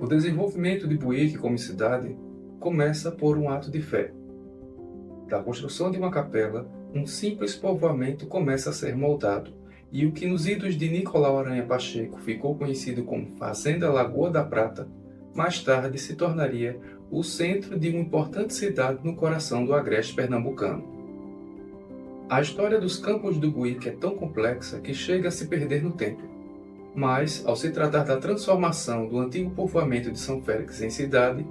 O desenvolvimento de Buíque como cidade começa por um ato de fé. Da construção de uma capela, um simples povoamento começa a ser moldado, e o que nos idos de Nicolau Aranha Pacheco ficou conhecido como Fazenda Lagoa da Prata, mais tarde se tornaria o centro de uma importante cidade no coração do agreste pernambucano. A história dos Campos do Buíque é tão complexa que chega a se perder no tempo. Mas, ao se tratar da transformação do antigo povoamento de São Félix em cidade,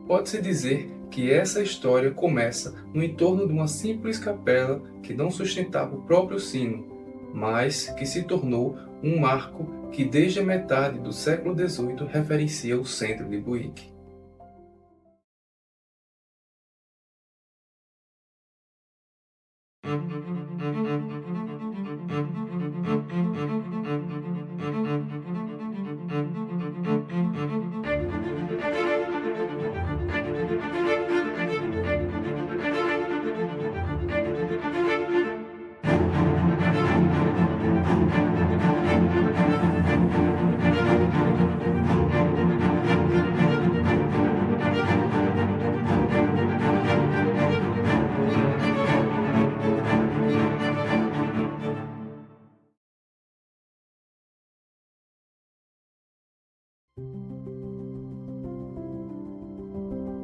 pode-se dizer que essa história começa no entorno de uma simples capela que não sustentava o próprio sino, mas que se tornou um marco que desde a metade do século XVIII referencia o centro de Buíque.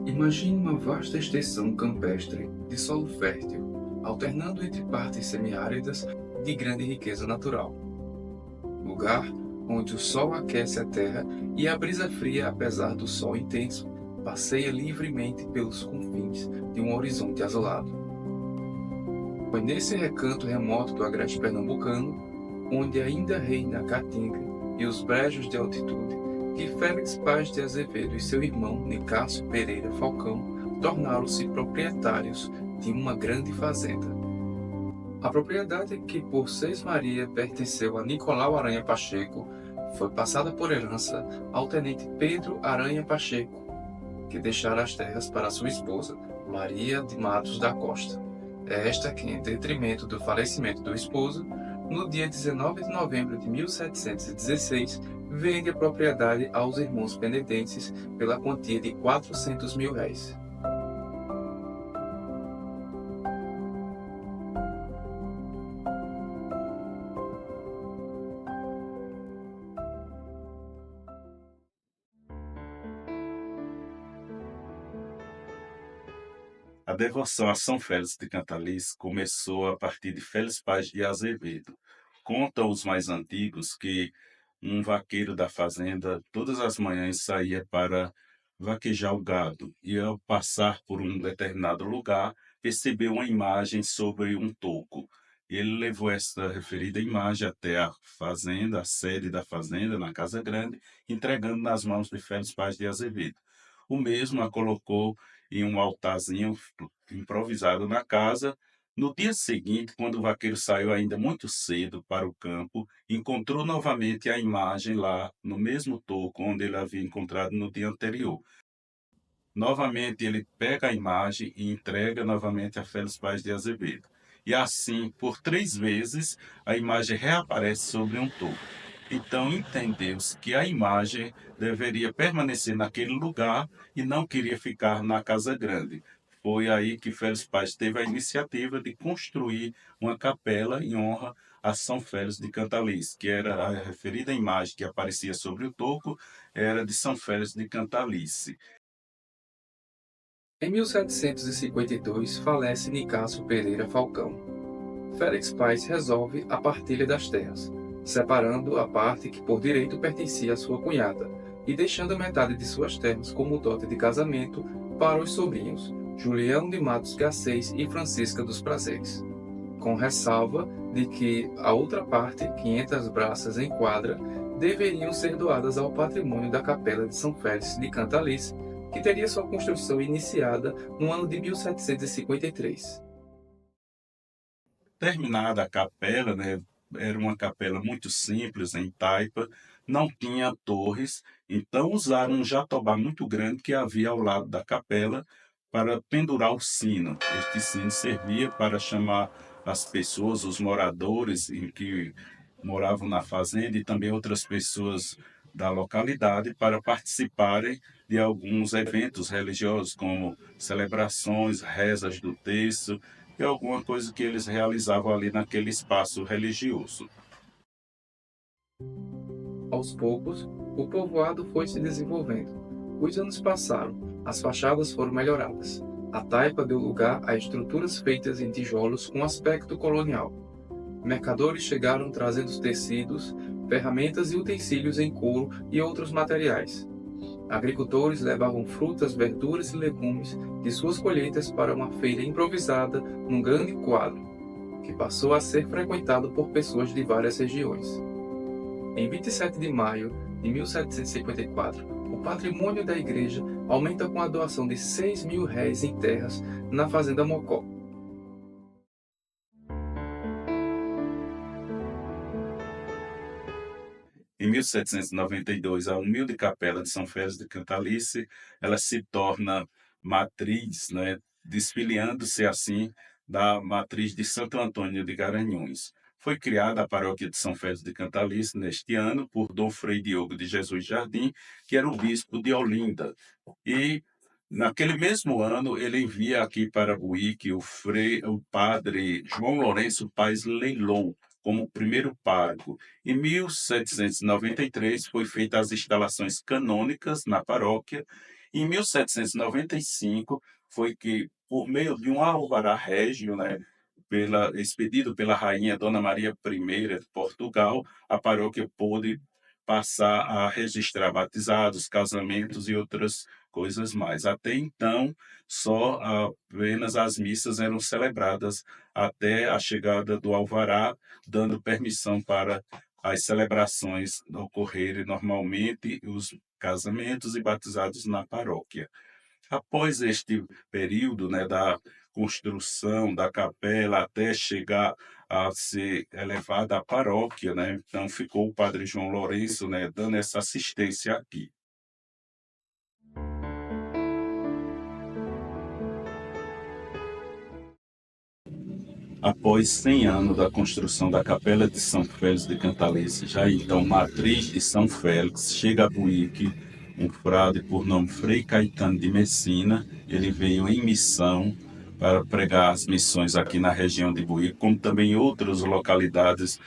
Imagine uma vasta extensão campestre de solo fértil, alternando entre partes semiáridas de grande riqueza natural. Lugar onde o sol aquece a terra e a brisa fria, apesar do sol intenso, passeia livremente pelos confins de um horizonte azulado. Foi nesse recanto remoto do agreste pernambucano, onde ainda reina a caatinga e os brejos de altitude, que Félix Paz de Azevedo e seu irmão Nicásio Pereira Falcão tornaram-se proprietários de uma grande fazenda. A propriedade, que por Maria pertenceu a Nicolau Aranha Pacheco, foi passada por herança ao tenente Pedro Aranha Pacheco, que deixara as terras para sua esposa, Maria de Matos da Costa. É esta que, em detrimento do falecimento do esposo, no dia 19 de novembro de 1716, vende a propriedade aos irmãos penedenses pela quantia de R$ 400.000. A devoção a São Félix de Cantalice começou a partir de Félix Paz de Azevedo. Contam os mais antigos que um vaqueiro da fazenda todas as manhãs saía para vaquejar o gado e, ao passar por um determinado lugar, percebeu uma imagem sobre um toco. Ele levou essa referida imagem até a fazenda, a sede da fazenda, na Casa Grande, entregando nas mãos de Félix Paz de Azevedo. O mesmo a colocou em um altarzinho improvisado na casa. No dia seguinte, quando o vaqueiro saiu ainda muito cedo para o campo, encontrou novamente a imagem lá no mesmo toco onde ele havia encontrado no dia anterior. Novamente ele pega a imagem e entrega novamente a Félix Paz de Azevedo. E assim, por 3 vezes, a imagem reaparece sobre um toco. Então entendeu-se que a imagem deveria permanecer naquele lugar e não queria ficar na Casa Grande. Foi aí que Félix Paz teve a iniciativa de construir uma capela em honra a São Félix de Cantalice, que era a referida imagem que aparecia sobre o toco, era de São Félix de Cantalice. Em 1752, falece Nicásio Pereira Falcão. Félix Paz resolve a partilha das terras, separando a parte que por direito pertencia à sua cunhada e deixando metade de suas terras como dote de casamento para os sobrinhos Julião de Matos Garcês e Francisca dos Prazeres, com ressalva de que a outra parte, 500 braças em quadra, deveriam ser doadas ao patrimônio da Capela de São Félix de Cantalice, que teria sua construção iniciada no ano de 1753. Terminada a capela, né, era uma capela muito simples, em taipa, não tinha torres, então usaram um jatobá muito grande que havia ao lado da capela para pendurar o sino. Este sino servia para chamar as pessoas, os moradores que moravam na fazenda e também outras pessoas da localidade para participarem de alguns eventos religiosos, como celebrações, rezas do terço e alguma coisa que eles realizavam ali naquele espaço religioso. Aos poucos, o povoado foi se desenvolvendo. Os anos passaram, as fachadas foram melhoradas. A taipa deu lugar a estruturas feitas em tijolos com aspecto colonial. Mercadores chegaram trazendo tecidos, ferramentas e utensílios em couro e outros materiais. Agricultores levavam frutas, verduras e legumes de suas colheitas para uma feira improvisada num grande quadro, que passou a ser frequentado por pessoas de várias regiões. Em 27 de maio de 1754, o patrimônio da igreja aumenta com a doação de 6.000 réis em terras na fazenda Mocó. Em 1792, a humilde capela de São Félix de Cantalice, ela se torna matriz, né, desfiliando-se assim da matriz de Santo Antônio de Garanhuns. Foi criada a paróquia de São Félix de Cantalice neste ano por Dom Frei Diogo de Jesus Jardim, que era o bispo de Olinda. E naquele mesmo ano ele envia aqui para Buíque o padre João Lourenço Paes Leilon como primeiro pároco. Em 1793 foi feita as instalações canônicas na paróquia. Em 1795 foi que, por meio de um alvará régio, né, expedido pela rainha Dona Maria I de Portugal, a paróquia pôde passar a registrar batizados, casamentos e outras coisas mais. Até então, só apenas as missas eram celebradas até a chegada do alvará, dando permissão para as celebrações ocorrerem normalmente, os casamentos e batizados na paróquia. Após este período, né, da construção da capela até chegar a ser elevada à paróquia, né, então ficou o padre João Lourenço, né, dando essa assistência aqui. Após 100 anos da construção da Capela de São Félix de Cantalice, já então matriz de São Félix, chega a Buíque um frade por nome Frei Caetano de Messina. Ele veio em missão para pregar as missões aqui na região de Buíque, como também em outras localidades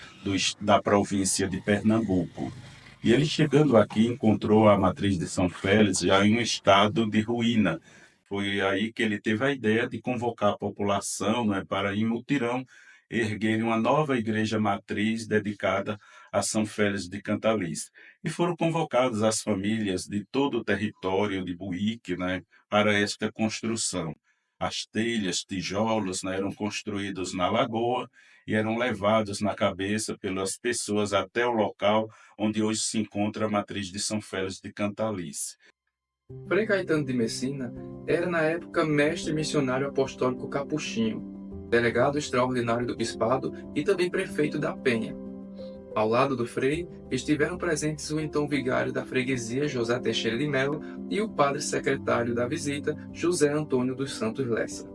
da província de Pernambuco. E ele chegando aqui encontrou a matriz de São Félix já em um estado de ruína. Foi aí que ele teve a ideia de convocar a população, né, para em mutirão erguer uma nova igreja matriz dedicada a São Félix de Cantalice. E foram convocadas as famílias de todo o território de Buíque, né, para esta construção. As telhas, tijolos, né, eram construídos na lagoa e eram levados na cabeça pelas pessoas até o local onde hoje se encontra a matriz de São Félix de Cantalice. Frei Caetano de Messina era na época mestre missionário apostólico capuchinho, delegado extraordinário do bispado e também prefeito da Penha. Ao lado do frei estiveram presentes o então vigário da freguesia José Teixeira de Melo e o padre secretário da visita José Antônio dos Santos Lessa.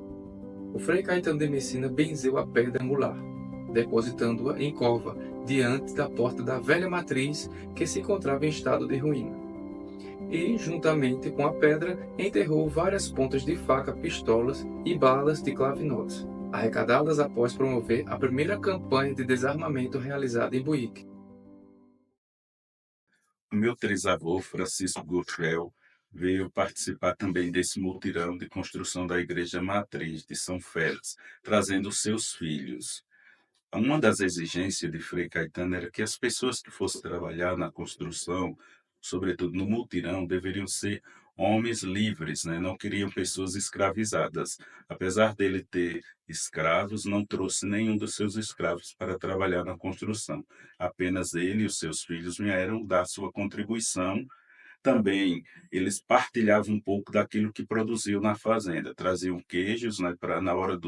O frei Caetano de Messina benzeu a pedra angular, depositando-a em cova, diante da porta da velha matriz que se encontrava em estado de ruína. E, juntamente com a pedra, enterrou várias pontas de faca, pistolas e balas de clavinotes, arrecadadas após promover a primeira campanha de desarmamento realizada em Buíque. O meu trisavô, Francisco Gurgel, veio participar também desse mutirão de construção da Igreja Matriz de São Félix, trazendo seus filhos. Uma das exigências de Frei Caetano era que as pessoas que fossem trabalhar na construção, sobretudo no mutirão, deveriam ser homens livres, né? Não queriam pessoas escravizadas. Apesar dele ter escravos, não trouxe nenhum dos seus escravos para trabalhar na construção. Apenas ele e os seus filhos vieram dar sua contribuição. Também eles partilhavam um pouco daquilo que produziam na fazenda, traziam queijos, né, para na hora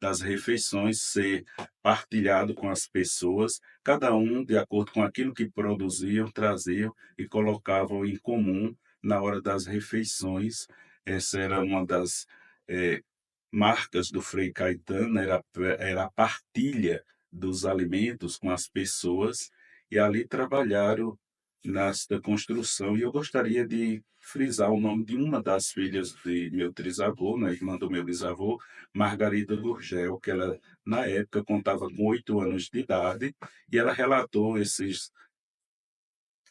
das refeições ser partilhado com as pessoas, cada um de acordo com aquilo que produziam, traziam e colocavam em comum na hora das refeições. Essa era uma das eh, marcas do Frei Caetano, era a partilha dos alimentos com as pessoas, e ali trabalharam nesta construção. E eu gostaria de frisar o nome de uma das filhas de meu trisavô, né, irmã do meu bisavô, Margarida Gurgel, que ela, na época, contava com 8 anos de idade, e ela relatou esses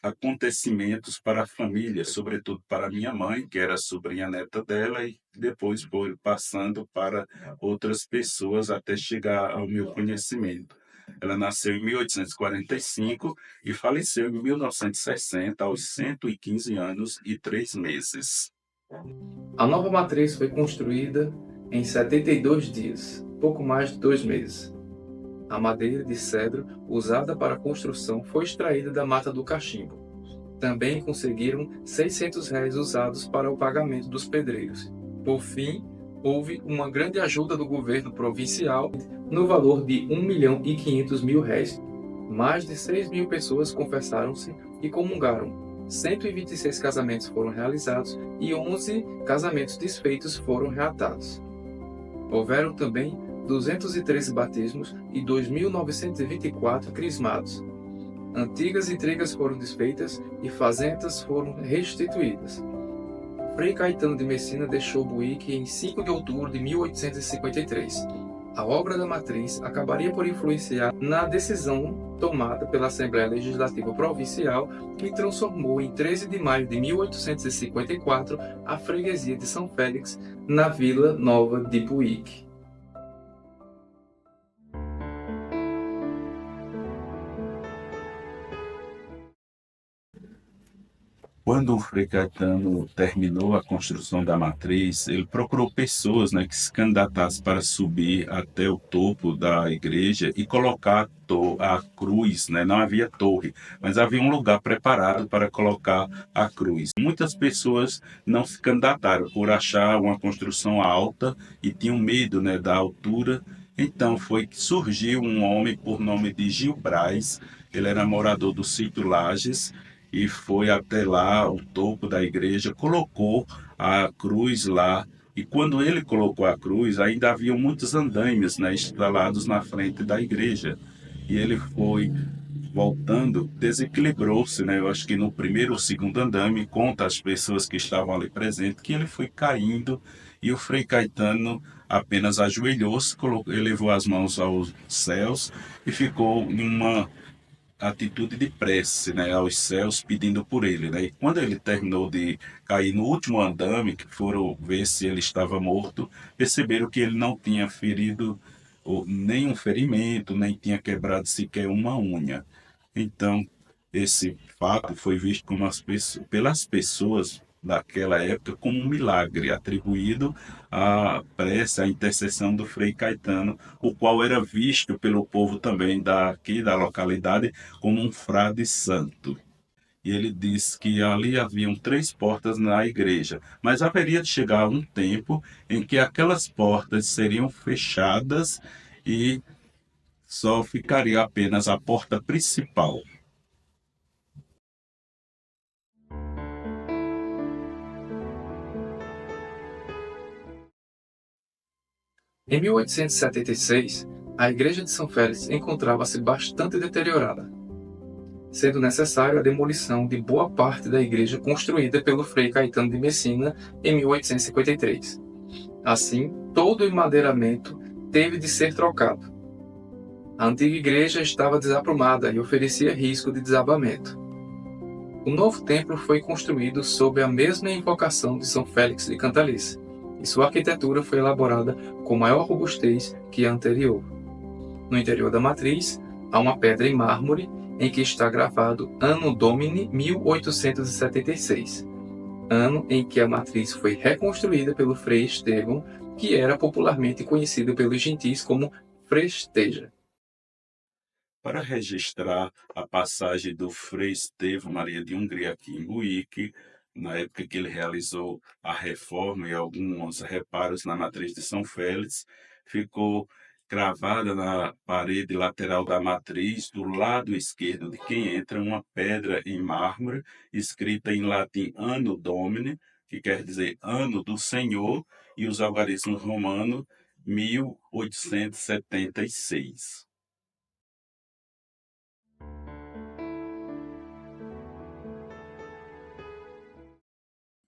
acontecimentos para a família, sobretudo para minha mãe, que era sobrinha neta dela, e depois foi passando para outras pessoas até chegar ao meu conhecimento. Ela nasceu em 1845 e faleceu em 1960, aos 115 anos e 3 meses. A nova matriz foi construída em 72 dias, pouco mais de 2 meses. A madeira de cedro usada para a construção foi extraída da mata do cachimbo. Também conseguiram R$ 600 usados para o pagamento dos pedreiros. Por fim, houve uma grande ajuda do governo provincial no valor de R$ 1.500.000. Mais de 6.000 pessoas confessaram-se e comungaram. 126 casamentos foram realizados e 11 casamentos desfeitos foram reatados. Houveram também 213 batismos e 2.924 crismados. Antigas intrigas foram desfeitas e fazendas foram restituídas. Frei Caetano de Messina deixou Buíque em 5 de outubro de 1853. A obra da matriz acabaria por influenciar na decisão tomada pela Assembleia Legislativa Provincial, que transformou em 13 de maio de 1854 a freguesia de São Félix na Vila Nova de Buíque. Quando o Frei Caetano terminou a construção da matriz, ele procurou pessoas, né, que se candidatassem para subir até o topo da igreja e colocar a cruz, né? Não havia torre, mas havia um lugar preparado para colocar a cruz. Muitas pessoas não se candidataram por achar uma construção alta e tinham medo, né, da altura. Então foi que surgiu um homem por nome de Gil Braz. Ele era morador do sítio Lages e foi até lá, o topo da igreja, colocou a cruz lá. E quando ele colocou a cruz, ainda havia muitos andaimes, né, instalados na frente da igreja. E ele foi voltando, desequilibrou-se, né? Eu acho que no primeiro ou segundo andame, conta as pessoas que estavam ali presentes, que ele foi caindo e o Frei Caetano apenas ajoelhou-se, elevou as mãos aos céus e ficou em uma atitude de prece, né, aos céus pedindo por ele, né? E quando ele terminou de cair no último andame, que foram ver se ele estava morto, perceberam que ele não tinha ferido nenhum ferimento, nem tinha quebrado sequer uma unha. Então, esse fato foi visto como pelas pessoas daquela época como um milagre atribuído à prece, à intercessão do Frei Caetano, o qual era visto pelo povo também daqui da localidade como um frade santo. E ele disse que ali haviam 3 portas na igreja, mas haveria de chegar um tempo em que aquelas portas seriam fechadas e só ficaria apenas a porta principal. Em 1876, a igreja de São Félix encontrava-se bastante deteriorada, sendo necessário a demolição de boa parte da igreja construída pelo Frei Caetano de Messina em 1853. Assim, todo o emadeiramento teve de ser trocado. A antiga igreja estava desaprumada e oferecia risco de desabamento. O novo templo foi construído sob a mesma invocação de São Félix de Cantalice, e sua arquitetura foi elaborada com maior robustez que a anterior. No interior da matriz, há uma pedra em mármore em que está gravado Anno Domini 1876, ano em que a matriz foi reconstruída pelo Frei Estevão, que era popularmente conhecido pelos gentis como Fresteja. Para registrar a passagem do Frei Estevão Maria de Hungria aqui em Buíque, na época que ele realizou a reforma e alguns reparos na matriz de São Félix, ficou cravada na parede lateral da matriz, do lado esquerdo de quem entra, uma pedra em mármore, escrita em latim Anno Domini, que quer dizer ano do Senhor, e os algarismos romanos 1876.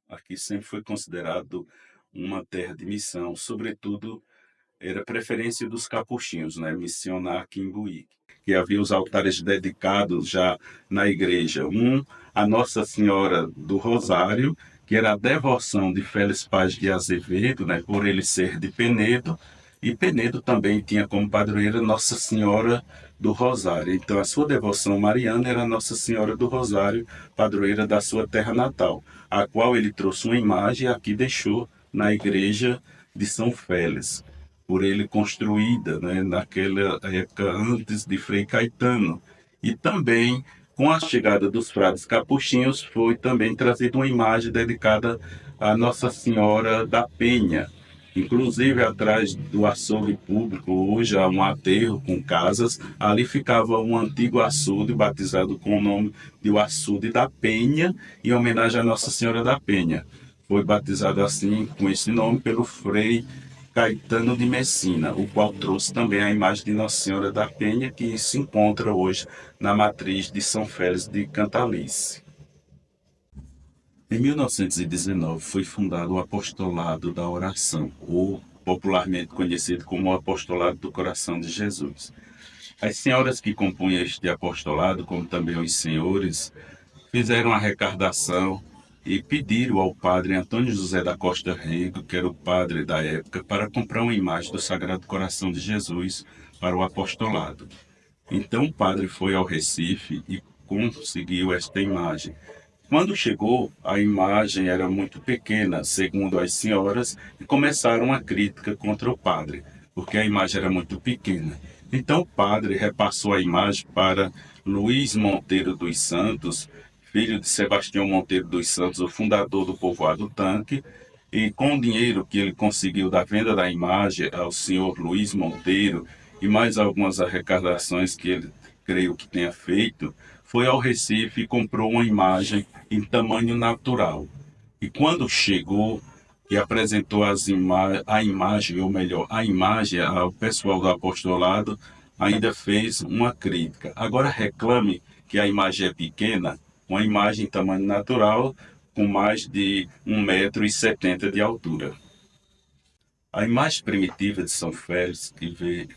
aqui sempre foi considerado uma terra de missão, sobretudo era preferência dos capuchinhos, né, missionar aqui em Buíque, que havia os altares dedicados já na igreja. Um a Nossa Senhora do Rosário, que era a devoção de Félix Paz de Azevedo, né, por ele ser de Penedo, e Penedo também tinha como padroeira Nossa Senhora do Rosário. Então a sua devoção mariana era Nossa Senhora do Rosário, padroeira da sua terra natal, a qual ele trouxe uma imagem e aqui deixou na igreja de São Félix, por ele construída, né, naquela época antes de Frei Caetano. E também, com a chegada dos frades capuchinhos, foi também trazida uma imagem dedicada a Nossa Senhora da Penha. Inclusive, atrás do açougue público, hoje há um aterro com casas, ali ficava um antigo açude batizado com o nome de o Açude da Penha, em homenagem a Nossa Senhora da Penha. Foi batizado assim, com esse nome, pelo Frei Caetano de Messina, o qual trouxe também a imagem de Nossa Senhora da Penha, que se encontra hoje na matriz de São Félix de Cantalice. Em 1919 foi fundado o Apostolado da Oração, ou popularmente conhecido como o Apostolado do Coração de Jesus. As senhoras que compunham este apostolado, como também os senhores, fizeram a arrecadação e pediram ao padre Antônio José da Costa Rego, que era o padre da época, para comprar uma imagem do Sagrado Coração de Jesus para o apostolado. Então o padre foi ao Recife e conseguiu esta imagem. Quando chegou, a imagem era muito pequena, segundo as senhoras, e começaram uma crítica contra o padre, porque a imagem era muito pequena. Então o padre repassou a imagem para Luiz Monteiro dos Santos, filho de Sebastião Monteiro dos Santos, o fundador do Povoado Tanque, e com o dinheiro que ele conseguiu da venda da imagem ao senhor Luiz Monteiro e mais algumas arrecadações que ele creio que tenha feito, foi ao Recife e comprou uma imagem em tamanho natural. E quando chegou e apresentou a imagem, ou melhor, a imagem ao pessoal do apostolado, ainda fez uma crítica. Agora reclame que a imagem é pequena, uma imagem em tamanho natural, com mais de 1,70 m de altura. A imagem primitiva de São Félix, que veio,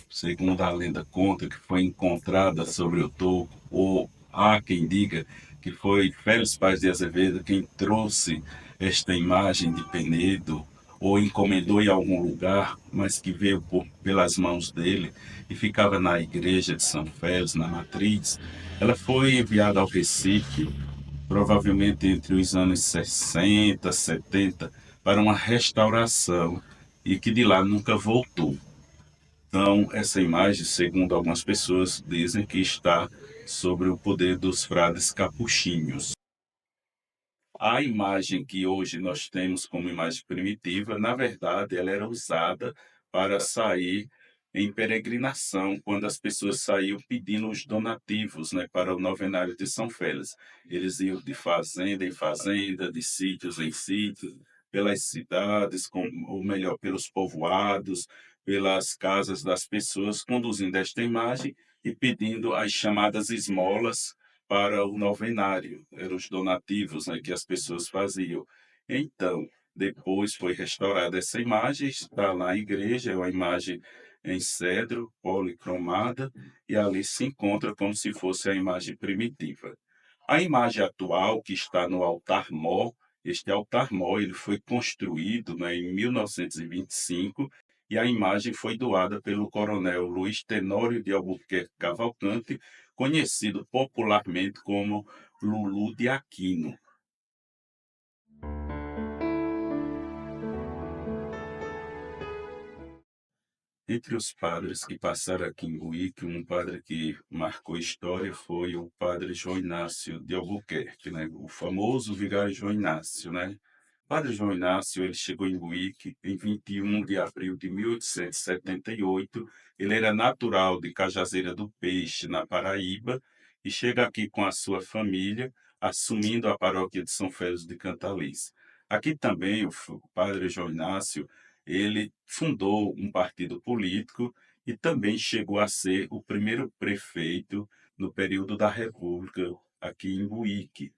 segundo a lenda conta, que foi encontrada sobre o toco, ou há quem diga que foi Félix Paz de Azevedo quem trouxe esta imagem de Penedo, ou encomendou em algum lugar, mas que veio pelas mãos dele e ficava na igreja de São Félix, na matriz. Ela foi enviada ao Recife, provavelmente entre os anos 60, 70, para uma restauração e que de lá nunca voltou. Então, essa imagem, segundo algumas pessoas, dizem que está sobre o poder dos frades capuchinhos. A imagem que hoje nós temos como imagem primitiva, na verdade, ela era usada para sair em peregrinação, quando as pessoas saíam pedindo os donativos, né, para o novenário de São Félix. Eles iam de fazenda em fazenda, de sítios em sítios, pelas cidades, ou melhor, pelos povoados, pelas casas das pessoas, conduzindo esta imagem e pedindo as chamadas esmolas para o novenário, eram os donativos, né, que as pessoas faziam. Então, depois foi restaurada essa imagem, está lá na igreja, é uma imagem em cedro, policromada, e ali se encontra como se fosse a imagem primitiva. A imagem atual, que está no altar-mor, este altar-mor ele foi construído, né, em 1925, e a imagem foi doada pelo coronel Luiz Tenório de Albuquerque Cavalcante, conhecido popularmente como Lulu de Aquino. Entre os padres que passaram aqui em Buíque, um padre que marcou história foi o padre João Inácio de Albuquerque, né? O famoso vigário João Inácio, né? O padre João Inácio, ele chegou em Buíque em 21 de abril de 1878. Ele era natural de Cajazeira do Peixe, na Paraíba, e chega aqui com a sua família, assumindo a paróquia de São Félix de Cantalice. Aqui também o padre João Inácio, ele fundou um partido político e também chegou a ser o primeiro prefeito no período da República aqui em Buíque.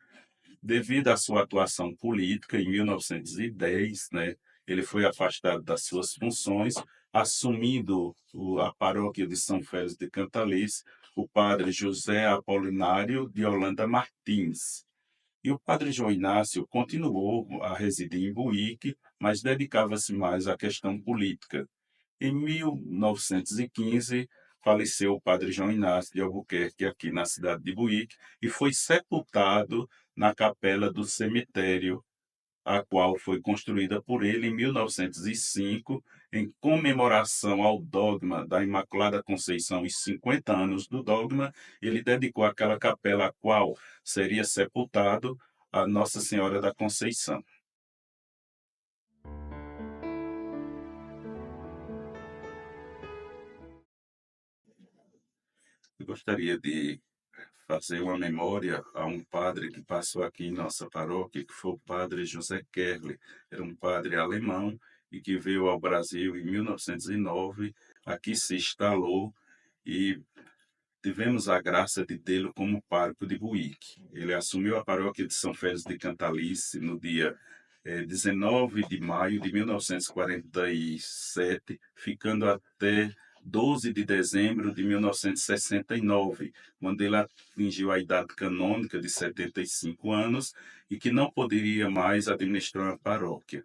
Devido à sua atuação política, em 1910, né, ele foi afastado das suas funções, assumindo a paróquia de São Félix de Cantalice, o padre José Apolinário de Holanda Martins. E o padre João Inácio continuou a residir em Buíque, mas dedicava-se mais à questão política. Em 1915, faleceu o padre João Inácio de Albuquerque, aqui na cidade de Buíque, e foi sepultado na capela do cemitério, a qual foi construída por ele em 1905, em comemoração ao dogma da Imaculada Conceição e 50 anos do dogma. Ele dedicou aquela capela a qual seria sepultado a Nossa Senhora da Conceição. Eu gostaria de fazer uma memória a um padre que passou aqui em nossa paróquia, que foi o padre José Kerle. Era um padre alemão e que veio ao Brasil em 1909, aqui se instalou e tivemos a graça de tê-lo como pároco de Buíque. Ele assumiu a paróquia de São Félix de Cantalice no dia 19 de maio de 1947, ficando até 12 de dezembro de 1969, quando ele atingiu a idade canônica de 75 anos e que não poderia mais administrar a paróquia,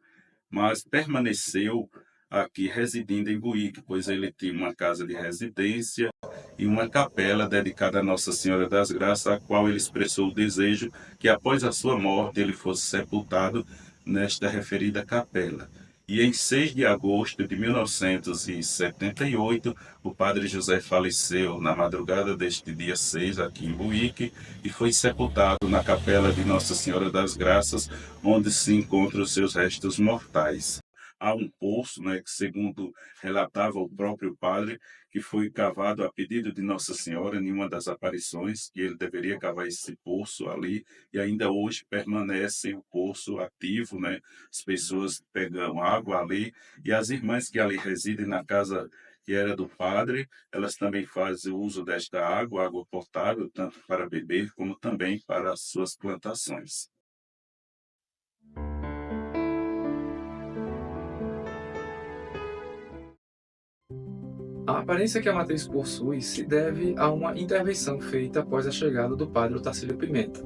mas permaneceu aqui residindo em Buíque, pois ele tinha uma casa de residência e uma capela dedicada a Nossa Senhora das Graças, a qual ele expressou o desejo que após a sua morte ele fosse sepultado nesta referida capela. E em 6 de agosto de 1978, o padre José faleceu na madrugada deste dia 6 aqui em Buíque e foi sepultado na capela de Nossa Senhora das Graças, onde se encontram os seus restos mortais. Há um poço, né, que segundo relatava o próprio padre, que foi cavado a pedido de Nossa Senhora em uma das aparições, que ele deveria cavar esse poço ali, e ainda hoje permanece o poço ativo, né? As pessoas pegam água ali, e as irmãs que ali residem na casa que era do padre, elas também fazem uso desta água, água potável, tanto para beber como também para as suas plantações. A aparência que a matriz possui se deve a uma intervenção feita após a chegada do padre Otacílio Pimenta,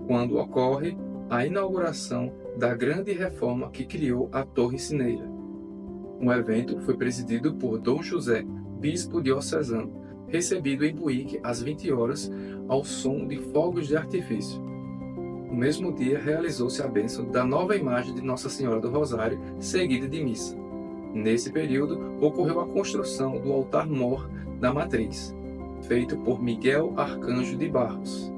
quando ocorre a inauguração da grande reforma que criou a Torre Cineira. O evento foi presidido por Dom José, bispo diocesano, recebido em Buíque às 20 horas, ao som de fogos de artifício. No mesmo dia, realizou-se a bênção da nova imagem de Nossa Senhora do Rosário, seguida de missa. Nesse período, ocorreu a construção do altar-mor da matriz, feito por Miguel Arcanjo de Barros.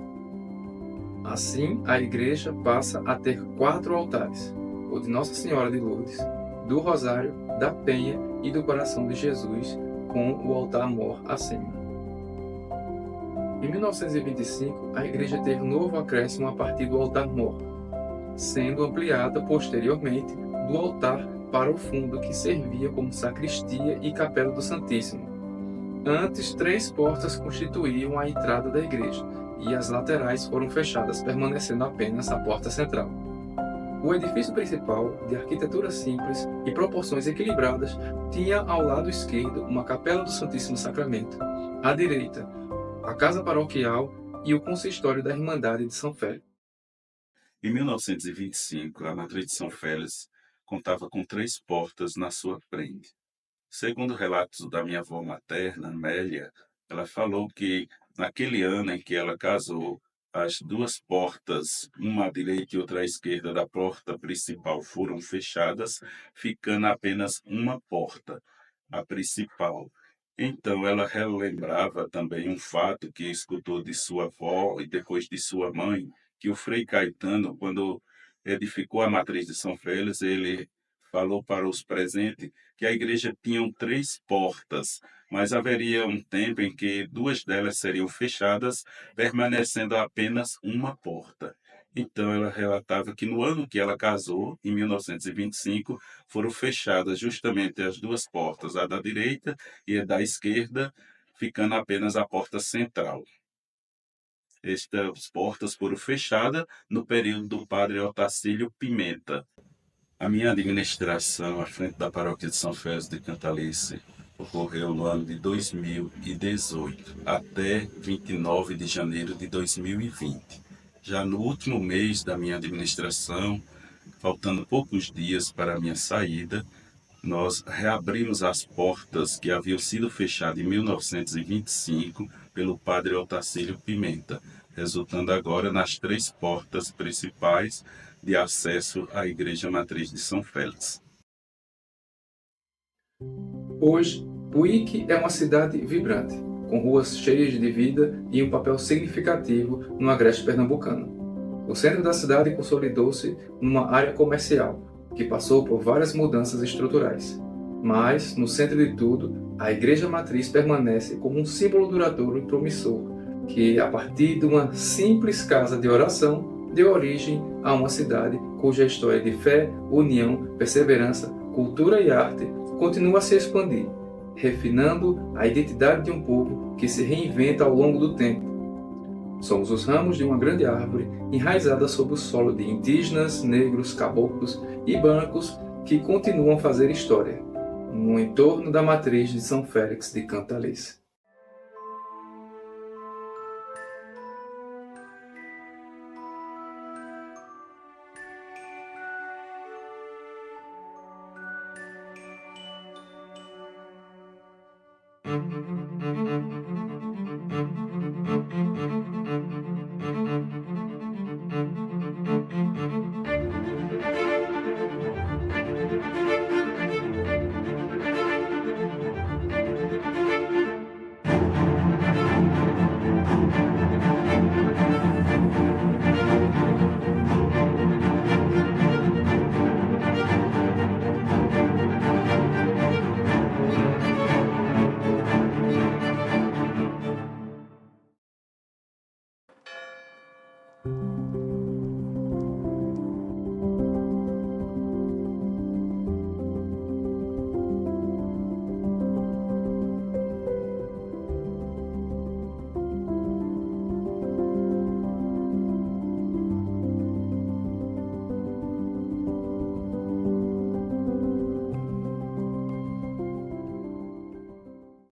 Assim, a igreja passa a ter 4 altares: o de Nossa Senhora de Lourdes, do Rosário, da Penha e do Coração de Jesus, com o altar-mor acima. Em 1925, a igreja teve um novo acréscimo a partir do altar-mor, sendo ampliada posteriormente do altar para o fundo, que servia como sacristia e capela do Santíssimo. Antes, 3 portas constituíam a entrada da igreja, e as laterais foram fechadas, permanecendo apenas a porta central. O edifício principal, de arquitetura simples e proporções equilibradas, tinha ao lado esquerdo uma capela do Santíssimo Sacramento, à direita, a casa paroquial e o consistório da Irmandade de São Félix. Em 1925, a matriz de São Félix contava com 3 portas na sua frente. Segundo relatos da minha avó materna, Amélia, ela falou que naquele ano em que ela casou, as 2 portas, uma à direita e outra à esquerda da porta principal, foram fechadas, ficando apenas uma porta, a principal. Então, ela relembrava também um fato que escutou de sua avó e depois de sua mãe, que o Frei Caetano, quando edificou a matriz de São Félix, ele falou para os presentes que a igreja tinha 3 portas, mas haveria um tempo em que 2 delas seriam fechadas, permanecendo apenas uma porta. Então, ela relatava que no ano que ela casou, em 1925, foram fechadas justamente as 2 portas, a da direita e a da esquerda, ficando apenas a porta central. Estas portas foram fechadas no período do padre Otacílio Pimenta. A minha administração à frente da paróquia de São Félix de Cantalice ocorreu no ano de 2018 até 29 de janeiro de 2020. Já no último mês da minha administração, faltando poucos dias para a minha saída, nós reabrimos as portas que haviam sido fechadas em 1925 pelo padre Otacílio Pimenta, resultando agora nas 3 portas principais de acesso à Igreja Matriz de São Félix. Hoje, Buíque é uma cidade vibrante, com ruas cheias de vida e um papel significativo no agreste pernambucano. O centro da cidade consolidou-se numa área comercial, que passou por várias mudanças estruturais. Mas, no centro de tudo, a Igreja Matriz permanece como um símbolo duradouro e promissor, que, a partir de uma simples casa de oração, deu origem a uma cidade cuja história de fé, união, perseverança, cultura e arte continua a se expandir, refinando a identidade de um povo que se reinventa ao longo do tempo. Somos os ramos de uma grande árvore enraizada sob o solo de indígenas, negros, caboclos e brancos que continuam a fazer história, no entorno da matriz de São Félix de Cantalice.